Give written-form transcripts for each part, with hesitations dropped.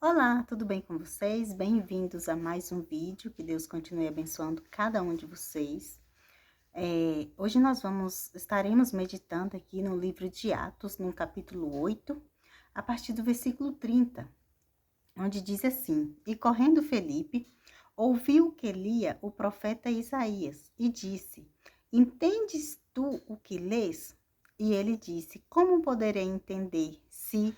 Olá, tudo bem com vocês? Bem-vindos a mais um vídeo, que Deus continue abençoando cada um de vocês. Hoje estaremos meditando aqui no livro de Atos, no capítulo 8, a partir do versículo 30, onde diz assim: E correndo Felipe, ouviu que lia o profeta Isaías, e disse: Entendes tu o que lês? E ele disse: Como poderei entender se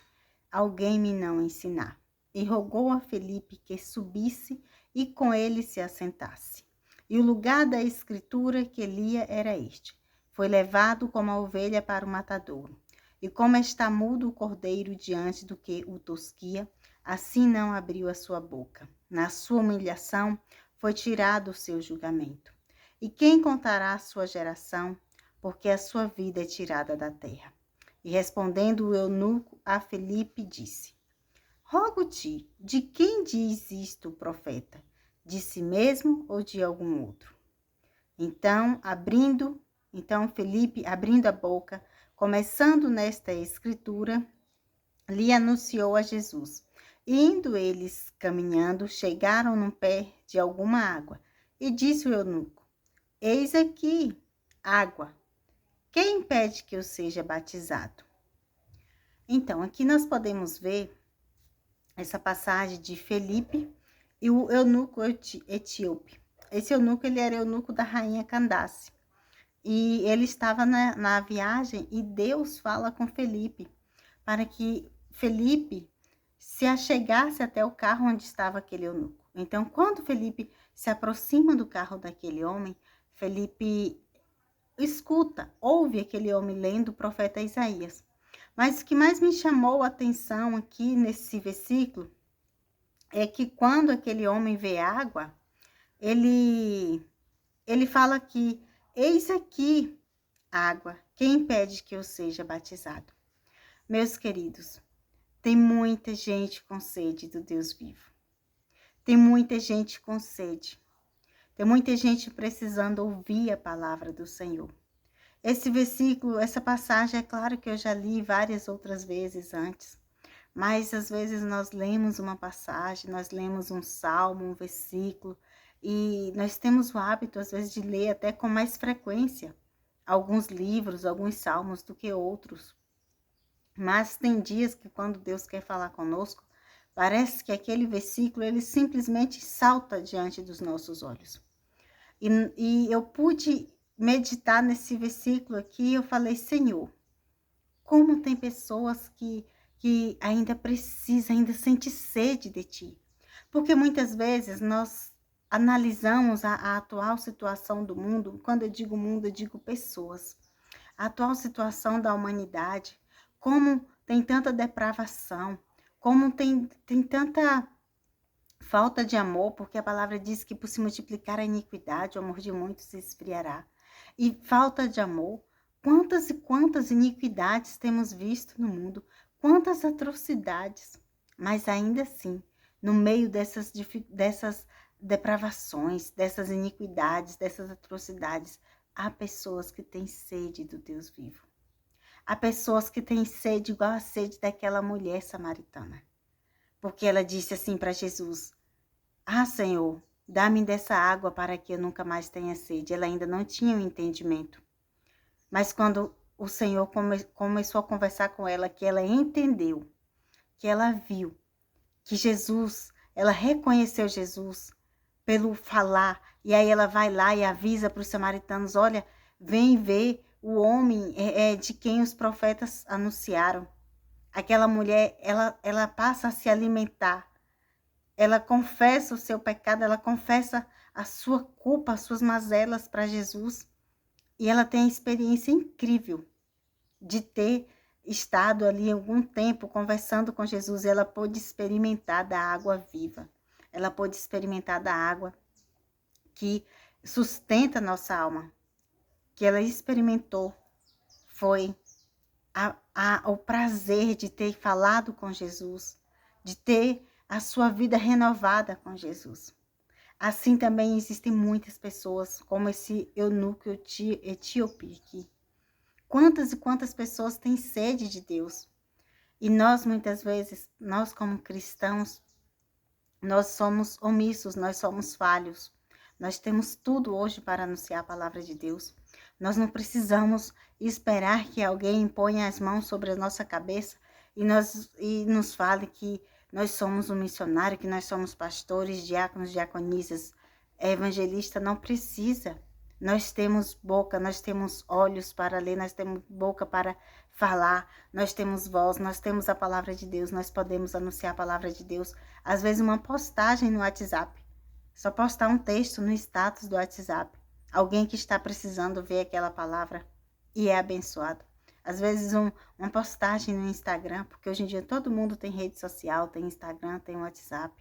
alguém me não ensinar? E rogou a Felipe que subisse e com ele se assentasse. E o lugar da escritura que lia era este: Foi levado como a ovelha para o matadouro. E como está mudo o cordeiro diante do que o tosquia, assim não abriu a sua boca. Na sua humilhação foi tirado o seu julgamento. E quem contará a sua geração? Porque a sua vida é tirada da terra. E respondendo o eunuco a Felipe, disse: Rogo-te, de quem diz isto o profeta? De si mesmo ou de algum outro? Então Felipe, abrindo a boca, começando nesta escritura, lhe anunciou a Jesus. E indo eles caminhando, chegaram num pé de alguma água. E disse o eunuco: Eis aqui água. Quem impede que eu seja batizado? Então, aqui nós podemos ver essa passagem de Felipe e o eunuco etíope. Esse eunuco, ele era eunuco da rainha Candace. E ele estava na viagem e Deus fala com Felipe para que Felipe se achegasse até o carro onde estava aquele eunuco. Então, quando Felipe se aproxima do carro daquele homem, Felipe escuta, ouve aquele homem lendo o profeta Isaías. Mas o que mais me chamou a atenção aqui nesse versículo é que quando aquele homem vê água, ele fala que eis aqui água, quem impede que eu seja batizado? Meus queridos, tem muita gente com sede do Deus vivo. Tem muita gente com sede. Tem muita gente precisando ouvir a palavra do Senhor. Esse versículo, essa passagem, é claro que eu já li várias outras vezes antes. Mas às vezes nós lemos uma passagem, nós lemos um salmo, um versículo, e nós temos o hábito, às vezes, de ler até com mais frequência alguns livros, alguns salmos do que outros. Mas tem dias que quando Deus quer falar conosco, parece que aquele versículo, ele simplesmente salta diante dos nossos olhos. E eu pude meditar nesse versículo aqui, e eu falei: Senhor, como tem pessoas que ainda precisa, ainda sente sede de ti. Porque muitas vezes nós analisamos a atual situação do mundo. Quando eu digo mundo, eu digo pessoas. A atual situação da humanidade, como tem tanta depravação, como tem tanta falta de amor, porque a palavra diz que por se multiplicar a iniquidade, o amor de muitos se esfriará. E falta de amor, quantas e quantas iniquidades temos visto no mundo, quantas atrocidades, mas ainda assim, no meio dessas depravações, dessas iniquidades, dessas atrocidades, há pessoas que têm sede do Deus vivo. Há pessoas que têm sede igual a sede daquela mulher samaritana. Porque ela disse assim para Jesus: Ah, Senhor, dá-me dessa água para que eu nunca mais tenha sede. Ela ainda não tinha o entendimento. Mas quando o Senhor começou a conversar com ela, que ela entendeu, que ela viu, que Jesus, ela reconheceu Jesus pelo falar, e aí ela vai lá e avisa para os samaritanos: olha, vem ver o homem de quem os profetas anunciaram. Aquela mulher, ela passa a se alimentar. Ela confessa o seu pecado, ela confessa a sua culpa, as suas mazelas para Jesus. E ela tem a experiência incrível de ter estado ali algum tempo conversando com Jesus. E ela pôde experimentar da água viva. Ela pôde experimentar da água que sustenta a nossa alma. Que ela experimentou foi o prazer de ter falado com Jesus, de ter a sua vida renovada com Jesus. Assim também existem muitas pessoas, como esse eunuco etíope aqui. Quantas e quantas pessoas têm sede de Deus? E nós, muitas vezes, nós como cristãos, Nós somos omissos, nós somos falhos. Nós temos tudo hoje para anunciar a palavra de Deus. Nós não precisamos esperar que alguém ponha as mãos sobre a nossa cabeça e nos fale que nós somos um missionário, que nós somos pastores, diáconos, diaconisas. Evangelista não precisa. Nós temos boca, nós temos olhos para ler, nós temos boca para falar, nós temos voz, nós temos a palavra de Deus, nós podemos anunciar a palavra de Deus. Às vezes uma postagem no WhatsApp, só postar um texto no status do WhatsApp. Alguém que está precisando ver aquela palavra e é abençoado. Às vezes uma postagem no Instagram, porque hoje em dia todo mundo tem rede social, tem Instagram, tem WhatsApp.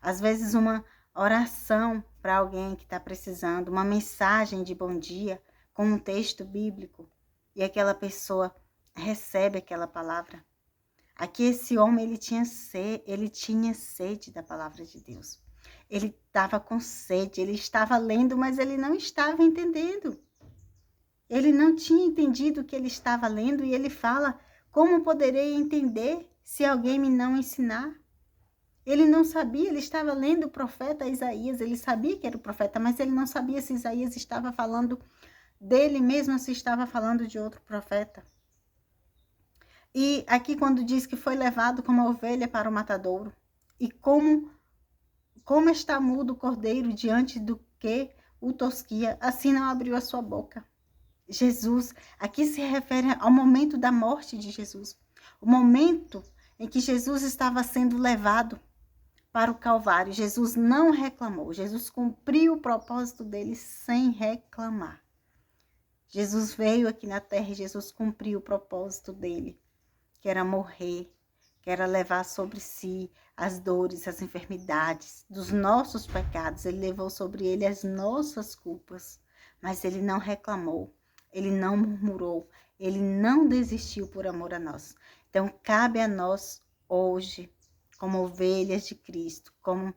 Às vezes uma oração para alguém que está precisando, uma mensagem de bom dia com um texto bíblico e aquela pessoa recebe aquela palavra. Aqui esse homem ele tinha sede da palavra de Deus. Ele estava com sede, ele estava lendo, mas ele não estava entendendo. Ele não tinha entendido o que ele estava lendo e ele fala: como poderei entender se alguém me não ensinar? Ele não sabia, ele estava lendo o profeta Isaías, ele sabia que era o profeta, mas ele não sabia se Isaías estava falando dele mesmo ou se estava falando de outro profeta. E aqui quando diz que foi levado como a ovelha para o matadouro, e como está mudo o cordeiro diante do que o tosquia, assim não abriu a sua boca. Jesus, aqui se refere ao momento da morte de Jesus, o momento em que Jesus estava sendo levado para o Calvário. Jesus não reclamou, Jesus cumpriu o propósito dele sem reclamar. Jesus veio aqui na terra e Jesus cumpriu o propósito dele, que era morrer, que era levar sobre si as dores, as enfermidades dos nossos pecados. Ele levou sobre ele as nossas culpas, mas ele não reclamou, ele não murmurou, ele não desistiu por amor a nós. Então, cabe a nós hoje, como ovelhas de Cristo, como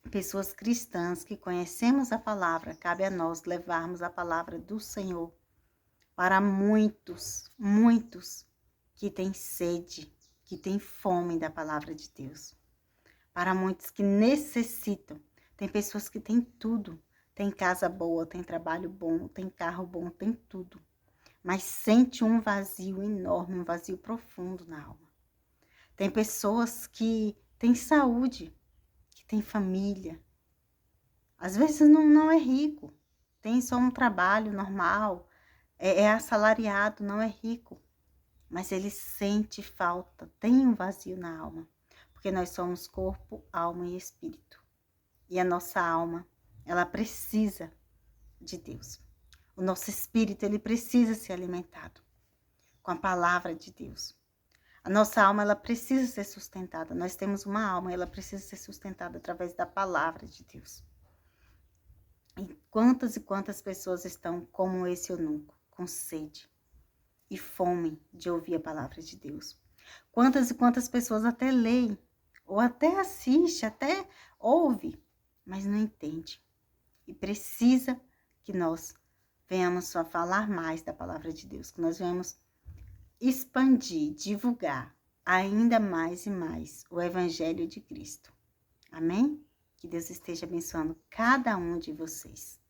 pessoas cristãs que conhecemos a palavra, cabe a nós levarmos a palavra do Senhor para muitos, muitos que têm sede, que têm fome da palavra de Deus. Para muitos que necessitam. Tem pessoas que têm tudo. Tem casa boa, tem trabalho bom, tem carro bom, tem tudo. Mas sente um vazio enorme, um vazio profundo na alma. Tem pessoas que têm saúde, que têm família. Às vezes não é rico, tem só um trabalho normal, é assalariado, não é rico. Mas ele sente falta, tem um vazio na alma. Porque nós somos corpo, alma e espírito. E a nossa alma, ela precisa de Deus. O nosso espírito, ele precisa ser alimentado com a palavra de Deus. A nossa alma, ela precisa ser sustentada. Nós temos uma alma, ela precisa ser sustentada através da palavra de Deus. E quantas pessoas estão como esse eunuco, com sede e fome de ouvir a palavra de Deus. Quantas pessoas até leem, ou até assiste, até ouve, mas não entende. E precisa que nós venhamos a falar mais da palavra de Deus, que nós venhamos expandir, divulgar ainda mais e mais o Evangelho de Cristo. Amém? Que Deus esteja abençoando cada um de vocês.